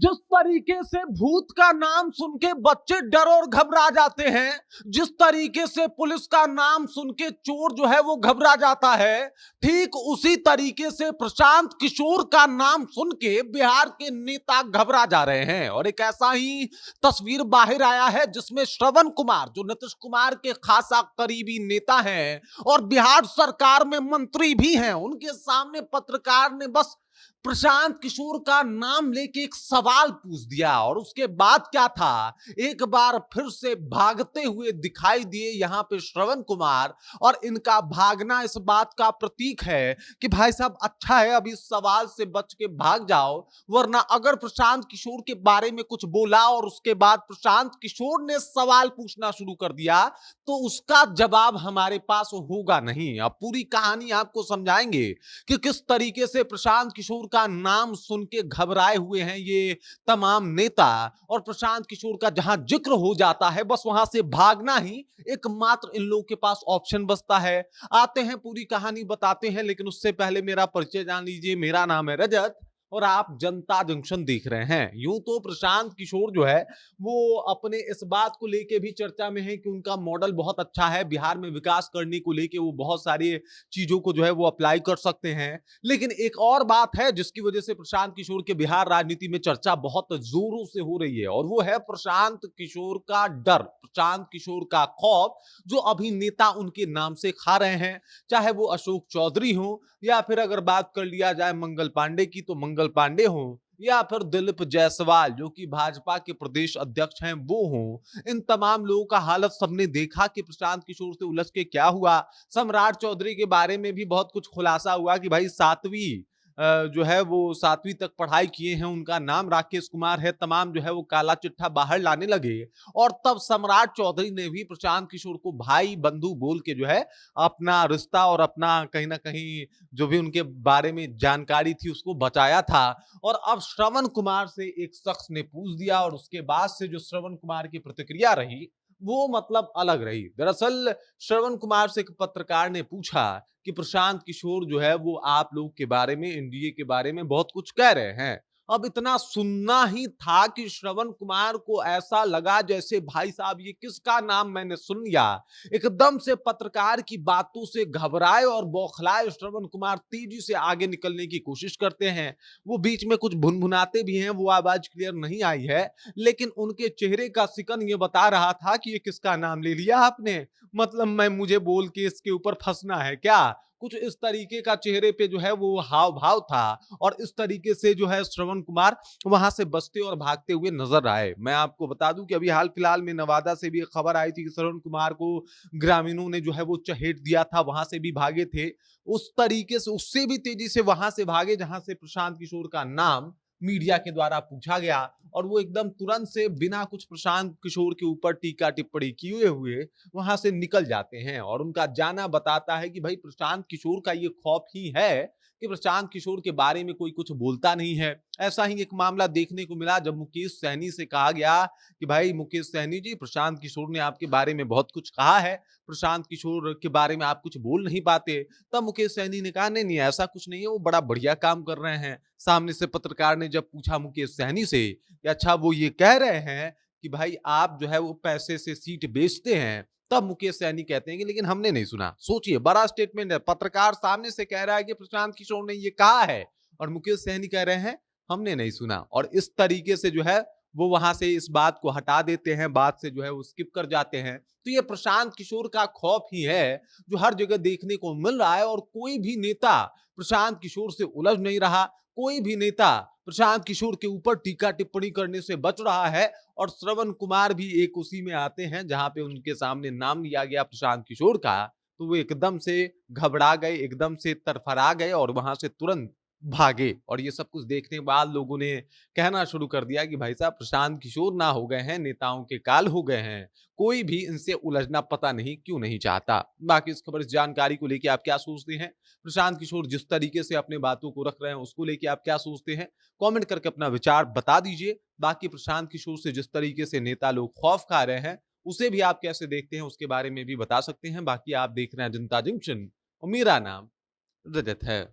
जिस तरीके से भूत का नाम सुन के बच्चे डर और घबरा जाते हैं, जिस तरीके से पुलिस का नाम सुन के चोर जो है वो घबरा जाता है, ठीक उसी तरीके से प्रशांत किशोर का नाम सुन के बिहार के नेता घबरा जा रहे हैं। और एक ऐसा ही तस्वीर बाहर आया है जिसमें श्रवण कुमार, जो नीतीश कुमार के खासा करीबी नेता हैं और बिहार सरकार में मंत्री भी हैं, उनके सामने पत्रकार ने बस प्रशांत किशोर का नाम लेके एक सवाल पूछ दिया। और उसके बाद क्या था, एक बार फिर से भागते हुए दिखाई दिए यहां पे श्रवण कुमार। और इनका भागना इस बात का प्रतीक है कि भाई साहब अच्छा है अब इस सवाल से बच के भाग जाओ, वरना अगर प्रशांत किशोर के बारे में कुछ बोला और उसके बाद प्रशांत किशोर ने सवाल पूछना शुरू कर दिया तो उसका जवाब हमारे पास होगा नहीं। अब पूरी कहानी आपको समझाएंगे कि किस तरीके से प्रशांत किशोर का नाम सुन के घबराए हुए हैं ये तमाम नेता। और प्रशांत किशोर का जहां जिक्र हो जाता है बस वहां से भागना ही एकमात्र इन लोगों के पास ऑप्शन बचता है। आते हैं पूरी कहानी बताते हैं, लेकिन उससे पहले मेरा परिचय जान लीजिए। मेरा नाम है रजत और आप जनता जंक्शन देख रहे हैं। यूं तो प्रशांत किशोर जो है वो अपने इस बात को लेके भी चर्चा में है कि उनका मॉडल बहुत अच्छा है, बिहार में विकास करने को लेके वो बहुत सारी चीजों को जो है वो अप्लाई कर सकते हैं। लेकिन एक और बात है जिसकी वजह से प्रशांत किशोर के बिहार राजनीति में चर्चा बहुत जोरों से हो रही है, और वो है प्रशांत किशोर का डर, प्रशांत किशोर का खौफ, जो अभी नेता उनके नाम से खा रहे हैं। चाहे वो अशोक चौधरी हो, या फिर अगर बात कर लिया जाए मंगल पांडे की तो मंगल पांडे हो, या फिर दिलीप जायसवाल जो कि भाजपा के प्रदेश अध्यक्ष हैं वो हो। इन तमाम लोगों का हालत सबने देखा कि प्रशांत किशोर से उलझ के क्या हुआ। सम्राट चौधरी के बारे में भी बहुत कुछ खुलासा हुआ कि भाई सातवीं जो है वो 7वीं तक पढ़ाई किए हैं, उनका नाम राकेश कुमार है। तमाम जो है वो काला चिट्ठा बाहर लाने लगे और तब सम्राट चौधरी ने भी प्रशांत किशोर को भाई बंधु बोल के जो है अपना रिश्ता और अपना कहीं ना कहीं जो भी उनके बारे में जानकारी थी उसको बचाया था। और अब श्रवण कुमार से एक शख्स ने पूछ दिया और उसके बाद से जो श्रवण कुमार की प्रतिक्रिया रही वो मतलब अलग रही। दरअसल श्रवण कुमार से एक पत्रकार ने पूछा कि प्रशांत किशोर जो है वो आप लोग के बारे में, एनडीए के बारे में बहुत कुछ कह रहे हैं। अब इतना सुनना ही था कि श्रवण कुमार को ऐसा लगा जैसे भाई साहब ये किसका नाम मैंने सुन लिया। एकदम से पत्रकार की बातों से घबराए और बौखलाए श्रवण कुमार तेजी से आगे निकलने की कोशिश करते हैं। वो बीच में कुछ भुनभुनाते भी हैं, वो आवाज क्लियर नहीं आई है, लेकिन उनके चेहरे का सिकन ये बता रहा था कि ये किसका नाम ले लिया आपने, मतलब मैं मुझे बोल के इसके ऊपर फंसना है क्या। कुछ इस तरीके का चेहरे पे जो है वो हाव भाव था और इस तरीके से जो है श्रवण कुमार वहां से बचते और भागते हुए नजर आए। मैं आपको बता दूं कि अभी हाल फिलहाल में नवादा से भी एक खबर आई थी कि श्रवण कुमार को ग्रामीणों ने जो है वो चहेट दिया था, वहां से भी भागे थे। उस तरीके से उससे भी तेजी से वहां से भागे जहां से प्रशांत किशोर का नाम मीडिया के द्वारा पूछा गया, और वो एकदम तुरंत से बिना कुछ प्रशांत किशोर के ऊपर टीका टिप्पणी किए हुए वहां से निकल जाते हैं। और उनका जाना बताता है कि भाई प्रशांत किशोर का ये खौफ ही है कि प्रशांत किशोर के बारे में कोई कुछ बोलता नहीं है। ऐसा ही एक मामला देखने को मिला जब मुकेश सहनी से कहा गया कि भाई मुकेश सहनी जी, प्रशांत किशोर ने आपके बारे में बहुत कुछ कहा है, प्रशांत किशोर के बारे में आप कुछ बोल नहीं पाते। तब मुकेश सहनी ने कहा नहीं नहीं ऐसा कुछ नहीं है, वो बड़ा बढ़िया काम कर रहे हैं। सामने से पत्रकार ने जब पूछा मुकेश सहनी से कि अच्छा वो ये कह रहे हैं कि भाई आप जो है वो पैसे से सीट बेचते हैं, तब मुकेश सहनी कहते हैं कि लेकिन हमने नहीं सुना। सोचिए, बड़ा स्टेटमेंट है, पत्रकार सामने से कह रहा है कि प्रशांत किशोर ने ये कहा है और मुकेश सहनी कह रहे हैं हमने नहीं सुना। और इस तरीके से जो है वो वहां से इस बात को हटा देते हैं, बात से जो है वो स्किप कर जाते हैं। तो ये प्रशांत किशोर का खौफ ही है जो हर जगह देखने को मिल रहा है, और कोई भी नेता प्रशांत किशोर से उलझ नहीं रहा, कोई भी नेता प्रशांत किशोर के ऊपर टीका टिप्पणी करने से बच रहा है। और श्रवण कुमार भी एक उसी में आते हैं जहां पे उनके सामने नाम लिया गया प्रशांत किशोर का, तो वो एकदम से घबरा गए, एकदम से तरफरा गए और वहां से तुरंत भागे। और ये सब कुछ देखने के बाद लोगों ने कहना शुरू कर दिया कि भाई साहब प्रशांत किशोर ना हो गए हैं, नेताओं के काल हो गए हैं, कोई भी इनसे उलझना पता नहीं क्यों नहीं चाहता। बाकी इस खबर, इस जानकारी को लेके आप क्या सोचते हैं? प्रशांत किशोर जिस तरीके से अपने बातों को रख रहे हैं उसको लेके आप क्या सोचते हैं? कमेंट करके अपना विचार बता दीजिए। बाकी प्रशांत किशोर से जिस तरीके से नेता लोग खौफ खा रहे हैं उसे भी आप कैसे देखते हैं उसके बारे में भी बता सकते हैं। बाकी आप देख रहे हैं जनता जंक्शन और मेरा नाम रजत है।